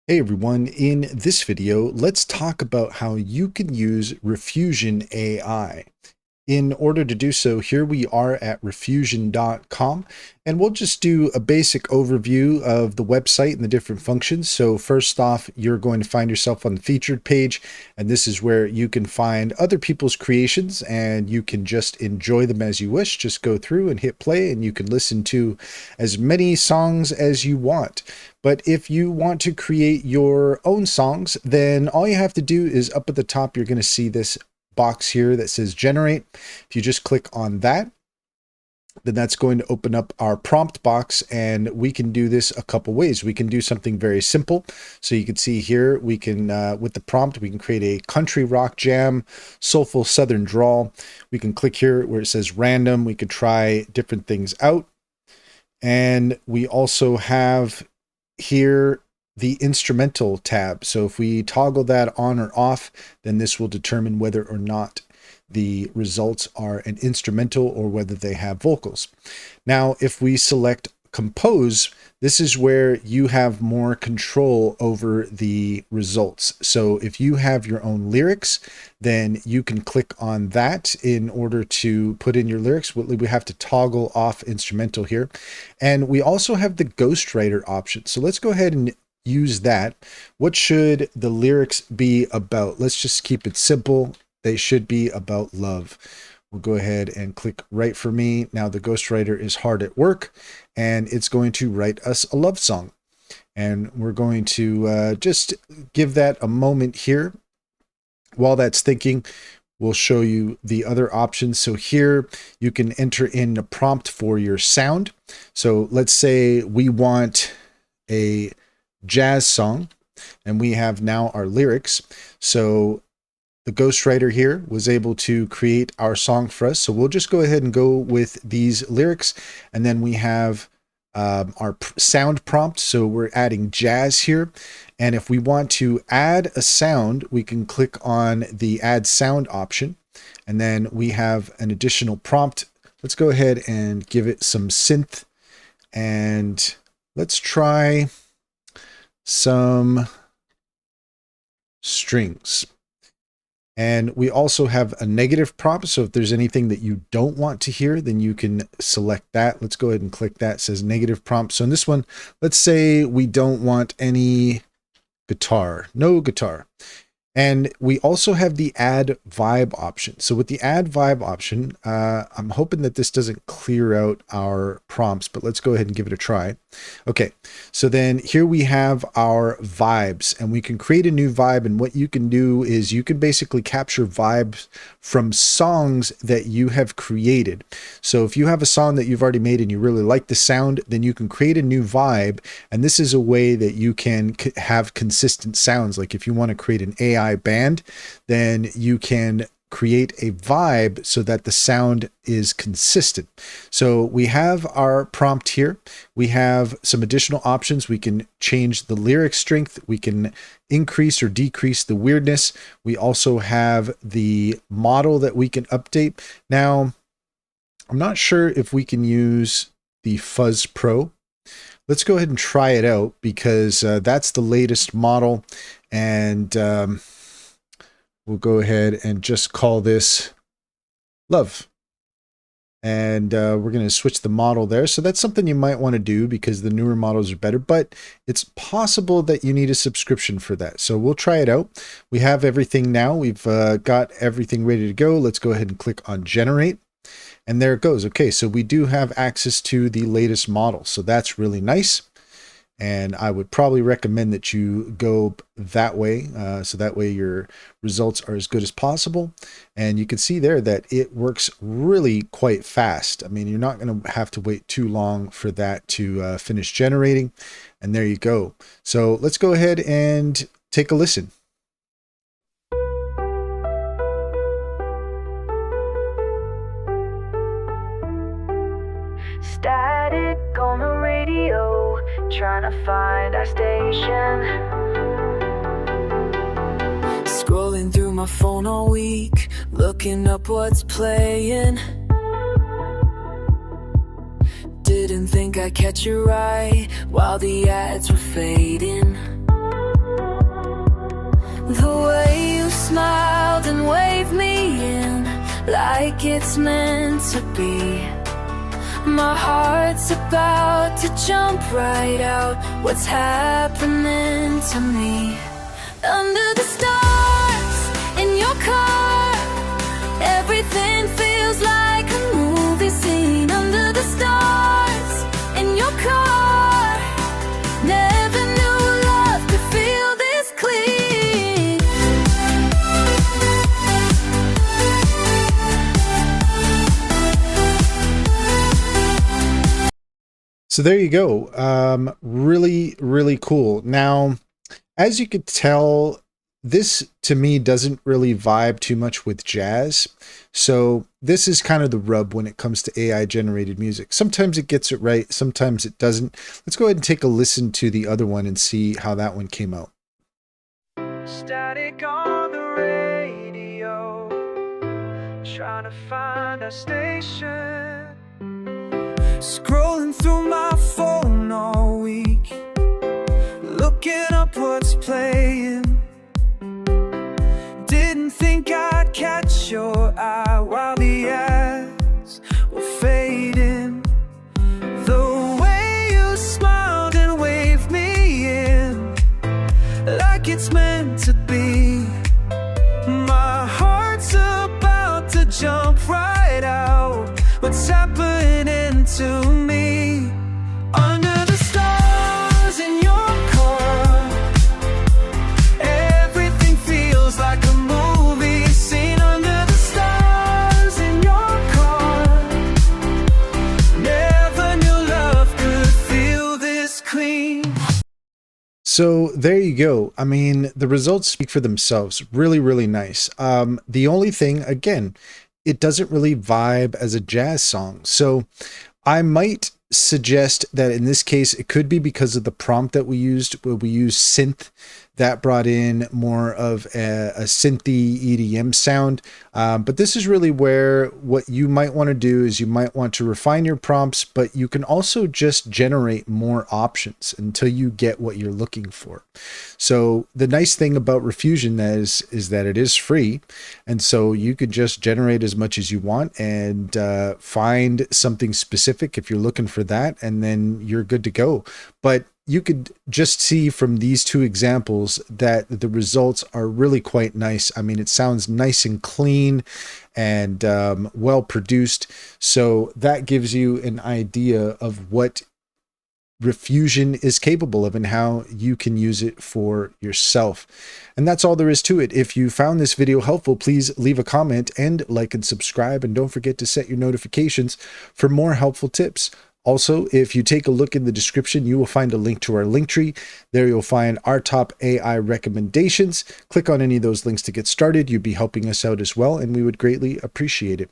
Hey everyone, in this video, let's talk about how you can use Riffusion AI. In order to do so, here we are at riffusion.com, and we'll just do a basic overview of the website and the different functions. So first off, you're going to find yourself on the featured page, and this is where you can find other people's creations, and you can just enjoy them as you wish. Just go through and hit play, and you can listen to as many songs as you want. But if you want to create your own songs, then all you have to do is up at the top, you're going to see this box here that says generate. If you just click on that, then that's going to open up our prompt box, and we can do this a couple ways. We can do something very simple. So you can see here, we can, with the prompt, we can create a country rock jam, soulful southern drawl. We can click here where it says random. We could try different things out. And we also have here the instrumental tab. So if we toggle that on or off, then this will determine whether or not the results are an instrumental or whether they have vocals. Now, if we select compose, this is where you have more control over the results. So if you have your own lyrics, then you can click on that in order to put in your lyrics. We have to toggle off instrumental here. And we also have the ghostwriter option. So let's go ahead and use that. What should the lyrics be about? Let's just keep it simple. They should be about love. We'll go ahead and click write for me. Now the ghostwriter is hard at work, and it's going to write us a love song. And we're going to just give that a moment here. While that's thinking, we'll show you the other options. So here you can enter in a prompt for your sound. So let's say we want a jazz song, and we have now our lyrics. So the ghostwriter here was able to create our song for us. So we'll just go ahead and go with these lyrics. And then we have our sound prompt. So we're adding jazz here. And if we want to add a sound, we can click on the add sound option. And then we have an additional prompt. Let's go ahead and give it some synth. And let's try some strings. And we also have a negative prompt. So if there's anything that you don't want to hear, then you can select that. Let's go ahead and click that. It says negative prompt. So in this one, let's say we don't want any guitar, no guitar. And we also have the add vibe option. So with the add vibe option, I'm hoping that this doesn't clear out our prompts, but let's go ahead and give it a try. Okay, so then here we have our vibes, and we can create a new vibe. And what you can do is you can basically capture vibes from songs that you have created. So if you have a song that you've already made and you really like the sound, then you can create a new vibe. And this is a way that you can have consistent sounds. Like if you want to create an AI band, then you can create a vibe so that the sound is consistent. So we have our prompt here. We have some additional options. We can change the lyric strength. We can increase or decrease the weirdness. We also have the model that we can update. Now, I'm not sure if we can use the Fuzz Pro. Let's go ahead and try it out, because that's the latest model. And we'll go ahead and just call this love. And we're going to switch the model there. So that's something you might want to do, because the newer models are better, but it's possible that you need a subscription for that. So we'll try it out. We have everything now. We've got everything ready to go. Let's go ahead and click on generate. And there it goes. Okay, so we do have access to the latest model. So that's really nice. And I would probably recommend that you go that way. So that way your results are as good as possible. And you can see there that it works really quite fast. I mean, you're not going to have to wait too long for that to finish generating. And there you go. So let's go ahead and take a listen. Static on the radio, trying to find our station. Scrolling through my phone all week, looking up what's playing. Didn't think I'd catch your eye while the ads were fading. like it's meant to be. My heart's about to jump right out. What's happening to me? Under the stars, in your car, everything feels like a movie scene. Under the stars, in your car, never knew love could feel this clean. So there you go. Really, really cool. Now, as you could tell, this to me doesn't really vibe too much with jazz. So this is kind of the rub when it comes to AI generated music. Sometimes it gets it right, sometimes it doesn't. Let's go ahead and take a listen to the other one and see how that one came out. Static on the radio, trying to find a station. Scrolling through my phone all week, looking up what's playing. Didn't think I'd catch your eye while the ads were fading. The way you smiled and waved me in, like it's meant to be. My heart's about to jump right out. What's happening to me? Under the stars in your car, everything feels like a movie scene. Under the stars in your car, never knew love could feel this clean. So there you go. I mean, the results speak for themselves. Really, really nice. The only thing, again, it doesn't really vibe as a jazz song. So I might suggest that in this case, it could be because of the prompt that we used, where we used synth. That brought in more of a synthy EDM sound. But this is really where what you might want to do is you might want to refine your prompts, but you can also just generate more options until you get what you're looking for. So the nice thing about Riffusion is that it is free. And so you could just generate as much as you want and find something specific if you're looking for that, and then you're good to go. But you could just see from these two examples that the results are really quite nice. I mean, it sounds nice and clean and well produced. So that gives you an idea of what Riffusion is capable of and how you can use it for yourself. And that's all there is to it. If you found this video helpful, please leave a comment and like and subscribe. And don't forget to set your notifications for more helpful tips. Also, if you take a look in the description, you will find a link to our link tree. There you'll find our top AI recommendations. Click on any of those links to get started. You'd be helping us out as well, and we would greatly appreciate it.